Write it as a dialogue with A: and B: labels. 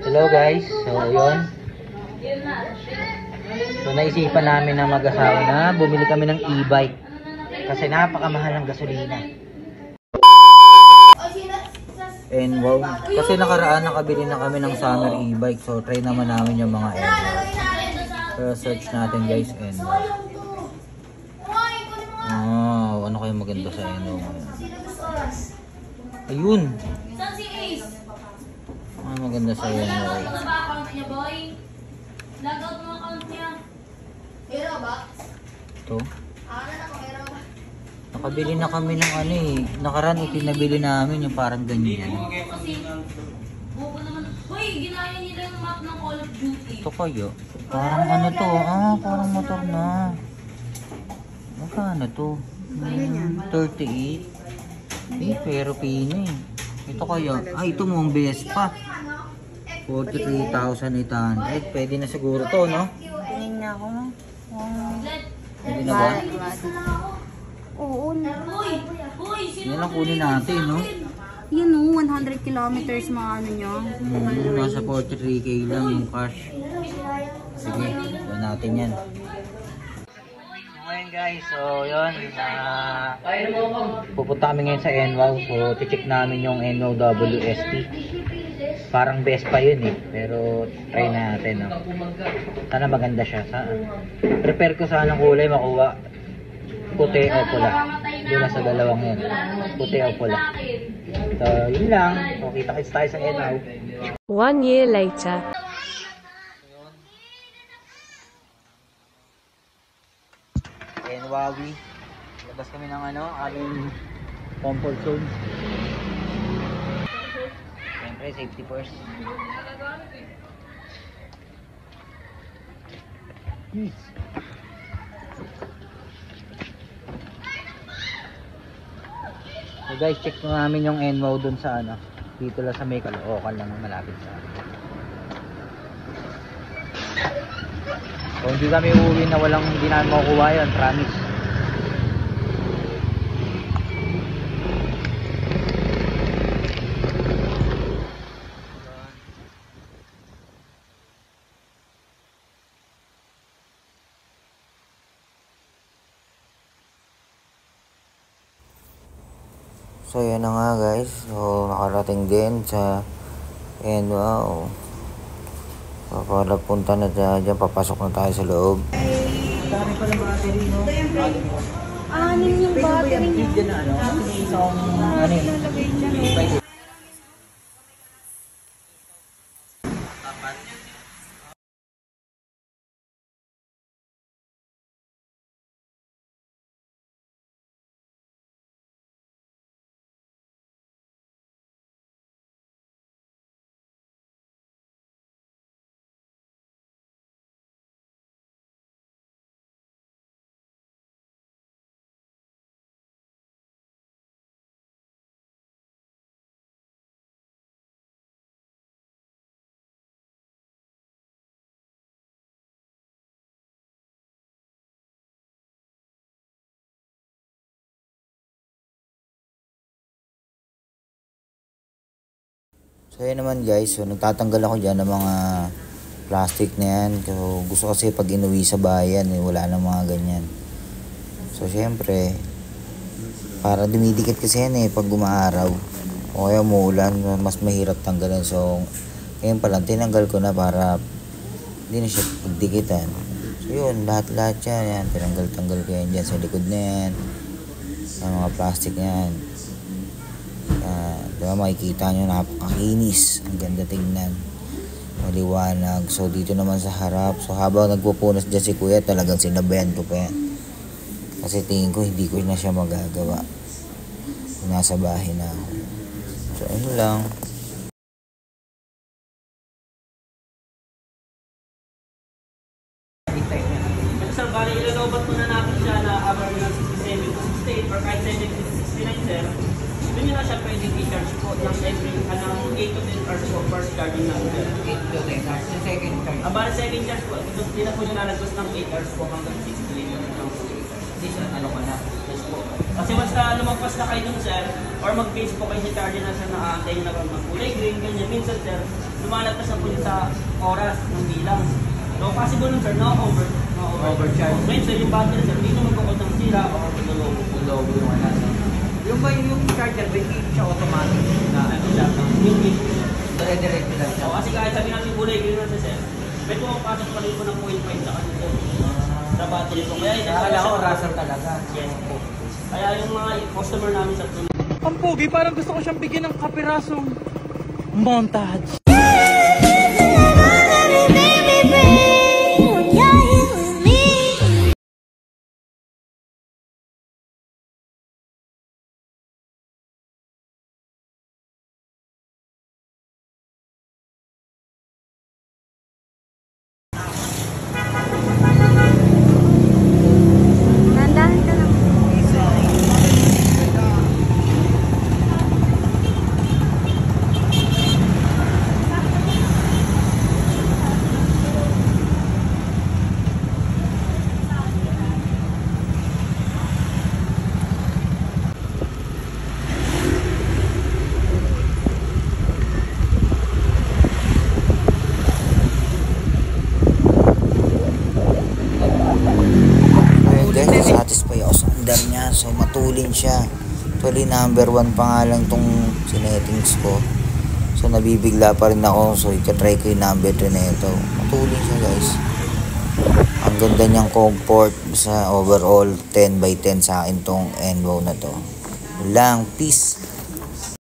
A: Hello guys, so yun. So naisipan namin na mag-asawa na bumili kami ng e-bike kasi napakamahal ng gasolina. And wow, kasi nakaraan nakabili na kami ng summer e-bike, so try naman namin yung mga so search natin guys. And ano kayo maganda sa ayun. Maganda sa iyo.
B: Account niya, boy. Logout mo account niya. Hero ba?
A: Ito. Nakabili na kami ng nakaraan itinabili namin yung parang ganyan.
B: Kasi, buko naman. Boy, ginaya nila yung map ng Call of Duty.
A: Ito kayo. Parang to. Parang motor na. Magkano to? 38. Pero pino eh. Ito kayo. Ito mo ang Vespa. 43,800. Pwede na siguro to, no?
C: Tingin na ako.
A: Pwede na ba?
C: Oo.
A: Yan ang kunin natin, no?
C: Yan o, 100 kilometers mga nyo.
A: Nasa 43k lang yung cash. Sige, gawin natin yan. Ngayon guys, so yun. Pupunta kami ngayon sa NWOW. So, check namin yung NWOW WST. Parang best pa yun eh. Pero try natin, no? Sana maganda siya. Prepare ko sana ng kulay makuha. Puti o pula. Yun lang sa dalawang yun. Puti o pula. So yun lang. So kita-kits tayo sa NWOW.
D: 1 year later.
A: NWOW. Labas kami ng aming comfort zone. Siyempre, safety first. So guys, check na namin yung NWOW dun sa dito lang sa may Caloocan lang malapit sa So hindi kami uuwi na hindi namin makukuha yun, promise. So yan na nga guys, so nakarating din sa NWOW. Punta na dyan, papasok na tayo sa loob. Dami pala battery, no?
C: Anim yung battery niya.
A: Ilalagay dyan. So yun naman guys, so nagtatanggal ako dyan ng mga plastic na yan. So, gusto kasi pag inuwi sa bayan, wala na mga ganyan. So syempre, para dumidikit kasi yan pag umaaraw. O kaya umuulan, mas mahirap tanggalan. So ngayon pa lang, tinanggal ko na para hindi na siya pagdikitan. So yun, lahat-lahat yan. Tinanggal-tanggal ko yan dyan sa likod na yan. Yung mga plastic na yan. Diba makikita nyo, napakakinis, ang ganda tingnan, maliwanag. So dito naman sa harap, so habang nagpupunas dyan si kuya, talagang sinabayan ko pa yan kasi tingin ko hindi ko na siya magagawa, nasa bahay na ako. So ano lang.
E: Sir, bali ilalobat muna natin siya na abang ng 67 to 68 or kahit 70 to 69 sir. Doon nyo na siya pwedeng i-charge po ng every 8 to 10 hours po first charging natin.
A: 8 to 10 hours. Yung second charge.
E: Bali second charge po, hindi na po nyo nalagos ng 8 hours po hanggang 6 to 8 hours.
F: at least ano ka na.
E: Yes po. Kasi once na lumagpas na kayo dun, sir, or mag-base po kayo sa charger na sir, nakaantay na mag-kulay green, ganyan. Minsan, sir, lumalagpas na po yun sa oras ng bilang. So, possible nun, sir,
F: Overcharge.
E: Ngayon, sir, yung battery, sir, hindi naman bukod ng sira o logo.
F: Logo yung ano. Yung ba yung charger, ba hindi siya automatic na ano siya?
E: Hindi.
F: Dire-direct lang siya.
E: So, kasi kahit sabi natin kulay green na sir, may pumapasok pa rin po ng 0.5 sa kanito. Sa battery po. Kaya
F: Kala ko racer talaga.
E: Yes po. Kaya yung mga customer namin sa tuloy.
F: Ang pogi, parang gusto ko siyang bigyan ng kapirasong montage.
C: Nandahan ka lang.
A: Guys, satisfy ako sa under niya. So, matulin siya. Actually, number 1 pa nga lang tong sinettings ko. So, nabibigla pa rin ako. So, itatry ko yung number 3 na ito. Matulin siya, guys. Ang ganda niyang comfort sa overall 10 by 10 sa akin tong Enwow na to. Lang, peace.